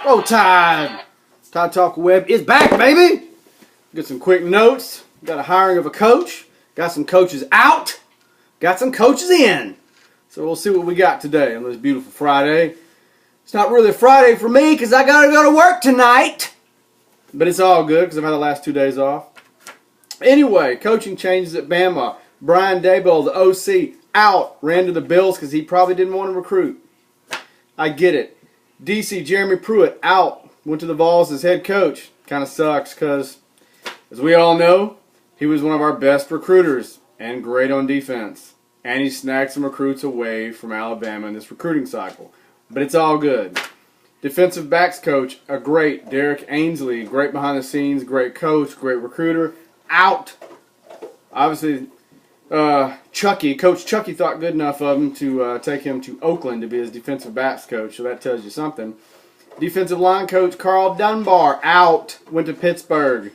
Roll Tide! Tide Talk Web is back, baby! Get some quick notes. Got a hiring of a coach. Got some coaches out. Got some coaches in. So we'll see what we got today on this beautiful Friday. It's not really a Friday for me because I got to go to work tonight. But it's all good because I've had the last 2 days off. Anyway, coaching changes at Bama. Brian Daboll, the OC, out. Ran to the Bills because he probably didn't want to recruit. I get it. DC, Jeremy Pruitt, out. Went to the Vols as head coach. Kind of sucks because, as we all know, he was one of our best recruiters and great on defense. And he snagged some recruits away from Alabama in this recruiting cycle. But it's all good. Defensive backs coach, a great Derek Ainsley, great behind the scenes, great coach, great recruiter, out. Obviously, Coach Chucky thought good enough of him to take him to Oakland to be his defensive backs coach, so that tells you something. Defensive line coach Carl Dunbar, out. Went to Pittsburgh,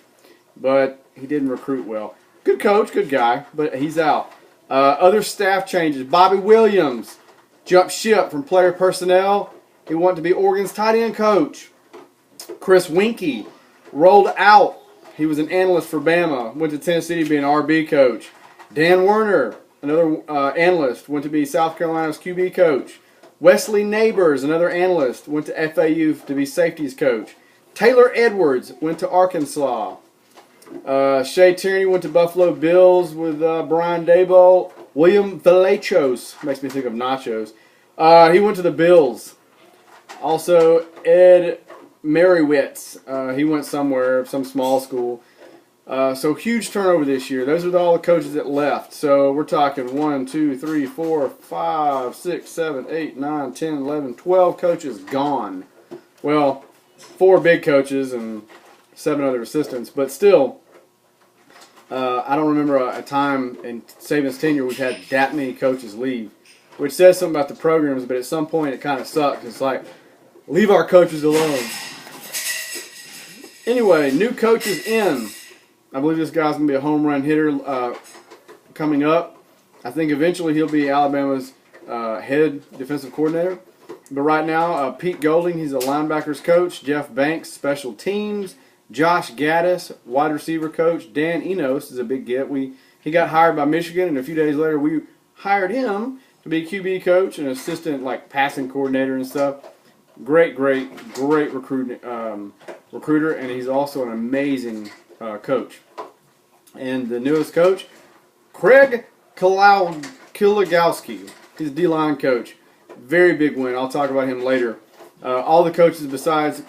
but he didn't recruit well. Good coach, good guy, but he's out. Other staff changes. Bobby Williams jumped ship from player personnel. He wanted to be Oregon's tight end coach. Chris Winkie rolled out. He was an analyst for Bama. Went to Tennessee to be an RB coach. Dan Werner, another analyst, went to be South Carolina's QB coach. Wesley Neighbors, another analyst, went to FAU to be safeties coach. Taylor Edwards went to Arkansas. Shea Tierney went to Buffalo Bills with Brian Daboll. William Valechos, makes me think of nachos. He went to the Bills. Also, Ed Merriwitz, he went somewhere, some small school. So huge turnover this year. Those are all the coaches that left. So we're talking 1, 2, 3, 4, 5, 6, 7, 8, 9, 10, 11, 12 coaches gone. Well, 4 big coaches and 7 other assistants. But still, I don't remember a time in Saban's tenure we've had that many coaches leave, which says something about the programs, but at some point it kind of sucks. It's like, leave our coaches alone. Anyway, new coaches in. I believe this guy's going to be a home run hitter coming up. I think eventually he'll be Alabama's head defensive coordinator. But right now, Pete Golding, he's a linebackers coach. Jeff Banks, special teams. Josh Gaddis, wide receiver coach. Dan Enos is a big get. He got hired by Michigan, and a few days later we hired him to be QB coach and assistant like passing coordinator and stuff. Great recruiter, and he's also an amazing coach. And the newest coach, Craig Killigowski. He's a D-line coach. Very big win. I'll talk about him later. All the coaches besides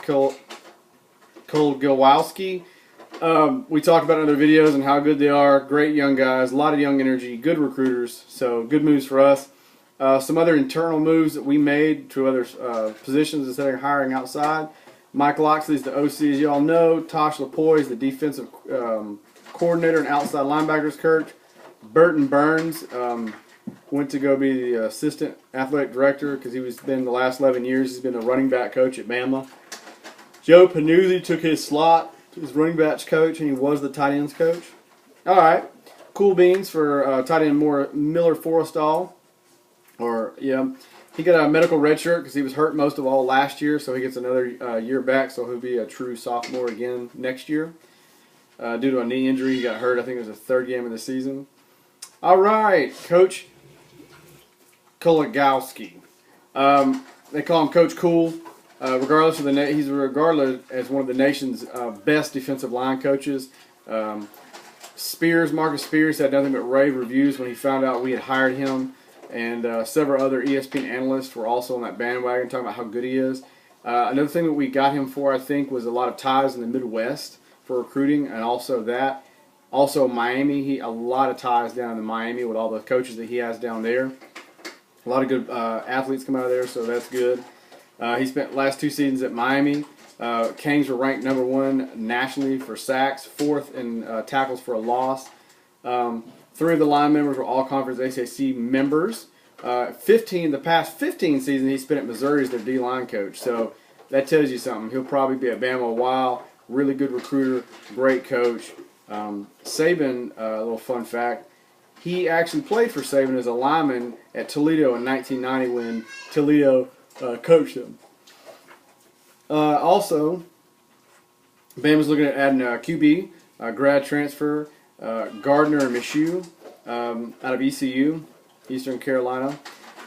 Killigowski, we talked about in other videos and how good they are. Great young guys, a lot of young energy, good recruiters. So good moves for us. Some other internal moves that we made to other positions instead of hiring outside. Mike Loxley's the OC, as you all know. Tosh Lapoy is the defensive coordinator and outside linebackers coach. Burton Burns went to go be the assistant athletic director because he's been the last 11 years. He's been a running back coach at Bama. Joe Panuzzi took his slot as running backs coach, and he was the tight ends coach. All right, cool beans for tight end Miller Forrestall. He got a medical red shirt because he was hurt most of all last year, so he gets another year back, so he'll be a true sophomore again next year. Due to a knee injury, he got hurt. I think it was the 3rd game of the season. All right, Coach Killigowski. They call him Coach Cool. Regardless of he's regarded as one of the nation's best defensive line coaches. Marcus Spears had nothing but rave reviews when he found out we had hired him. And several other ESPN analysts were also on that bandwagon talking about how good he is. Another thing that we got him for, I think, was a lot of ties in the Midwest for recruiting, and also that. Also Miami, a lot of ties down in Miami with all the coaches that he has down there. A lot of good athletes come out of there, so that's good. He spent last 2 seasons at Miami. Canes were ranked number 1 nationally for sacks, 4th in tackles for a loss. 3 of the line members were all-conference ACC members. The past 15 seasons he spent at Missouri as their D-line coach. So that tells you something. He'll probably be at Bama a while. Really good recruiter, great coach. Saban, a little fun fact, he actually played for Saban as a lineman at Toledo in 1990 when Toledo coached him. Also, Bama's looking at adding a QB, grad transfer, Gardner and Minshew out of ECU, Eastern Carolina.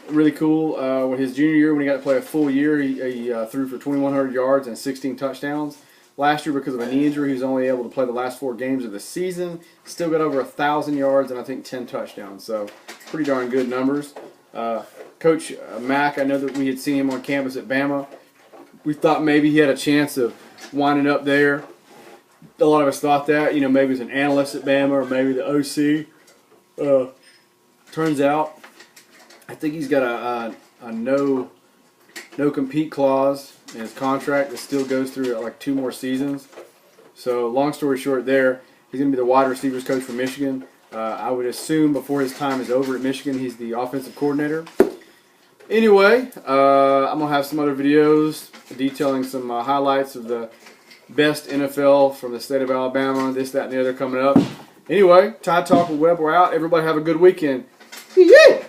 Really cool. With his junior year, when he got to play a full year, he threw for 2,100 yards and 16 touchdowns. Last year, because of a knee injury, he was only able to play the last 4 games of the season. Still got over 1,000 yards and I think 10 touchdowns. So pretty darn good numbers. Coach Mack, I know that we had seen him on campus at Bama. We thought maybe he had a chance of winding up there. A lot of us thought that, maybe as an analyst at Bama or maybe the OC. Turns out, I think he's got a no compete clause in his contract that still goes through like 2 more seasons. So long story short there, he's going to be the wide receivers coach for Michigan. I would assume before his time is over at Michigan, he's the offensive coordinator. Anyway, I'm going to have some other videos detailing some highlights of the best NFL from the state of Alabama, this, that, and the other coming up. Anyway, Tide Talk with Webb, we're out. Everybody have a good weekend. Yeah.